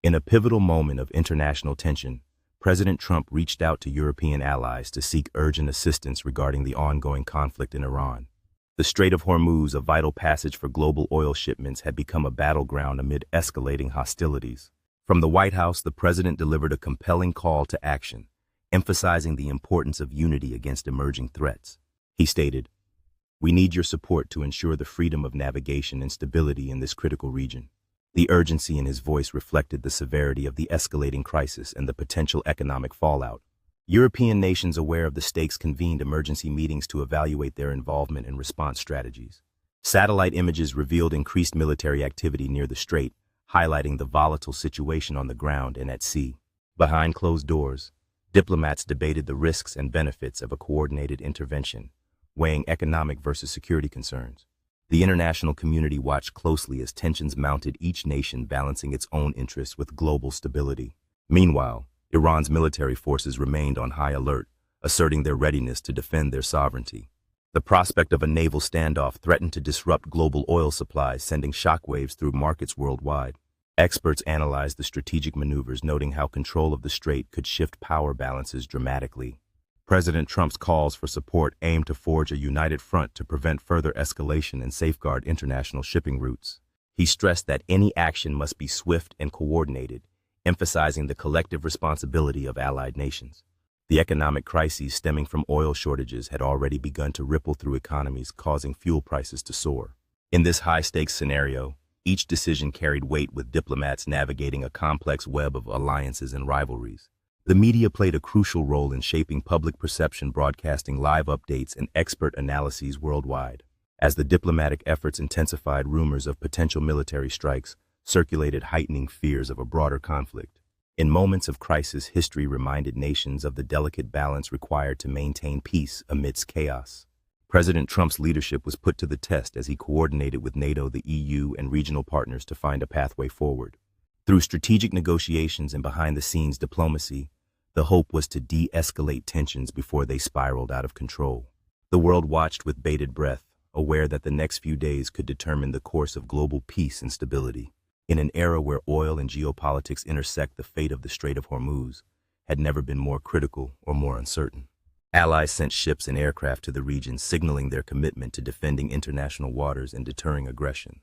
In a pivotal moment of international tension, President Trump reached out to European allies to seek urgent assistance regarding the ongoing conflict in Iran. The Strait of Hormuz, a vital passage for global oil shipments, had become a battleground amid escalating hostilities. From the White House, the president delivered a compelling call to action, emphasizing the importance of unity against emerging threats. He stated, "We need your support to ensure the freedom of navigation and stability in this critical region." The urgency in his voice reflected the severity of the escalating crisis and the potential economic fallout. European nations aware of the stakes convened emergency meetings to evaluate their involvement and response strategies. Satellite images revealed increased military activity near the strait, highlighting the volatile situation on the ground and at sea. Behind closed doors, diplomats debated the risks and benefits of a coordinated intervention, weighing economic versus security concerns. The international community watched closely as tensions mounted, each nation balancing its own interests with global stability. Meanwhile, Iran's military forces remained on high alert, asserting their readiness to defend their sovereignty. The prospect of a naval standoff threatened to disrupt global oil supplies, sending shockwaves through markets worldwide. Experts analyzed the strategic maneuvers, noting how control of the strait could shift power balances dramatically. President Trump's calls for support aimed to forge a united front to prevent further escalation and safeguard international shipping routes. He stressed that any action must be swift and coordinated, emphasizing the collective responsibility of allied nations. The economic crises stemming from oil shortages had already begun to ripple through economies, causing fuel prices to soar. In this high-stakes scenario, each decision carried weight, with diplomats navigating a complex web of alliances and rivalries. The media played a crucial role in shaping public perception, broadcasting live updates and expert analyses worldwide. As the diplomatic efforts intensified, rumors of potential military strikes circulated, heightening fears of a broader conflict. In moments of crisis, history reminded nations of the delicate balance required to maintain peace amidst chaos. President Trump's leadership was put to the test as he coordinated with NATO, the EU, and regional partners to find a pathway forward. Through strategic negotiations and behind-the-scenes diplomacy, the hope was to de-escalate tensions before they spiraled out of control. The world watched with bated breath, aware that the next few days could determine the course of global peace and stability. In an era where oil and geopolitics intersect, the fate of the Strait of Hormuz had never been more critical or more uncertain. Allies sent ships and aircraft to the region, signaling their commitment to defending international waters and deterring aggression.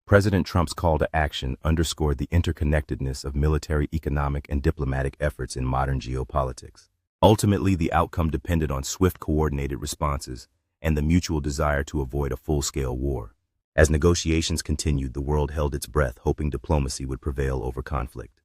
President Trump's call to action underscored the interconnectedness of military, economic, and diplomatic efforts in modern geopolitics. Ultimately, the outcome depended on swift, coordinated responses and the mutual desire to avoid a full-scale war. As negotiations continued, the world held its breath, hoping diplomacy would prevail over conflict.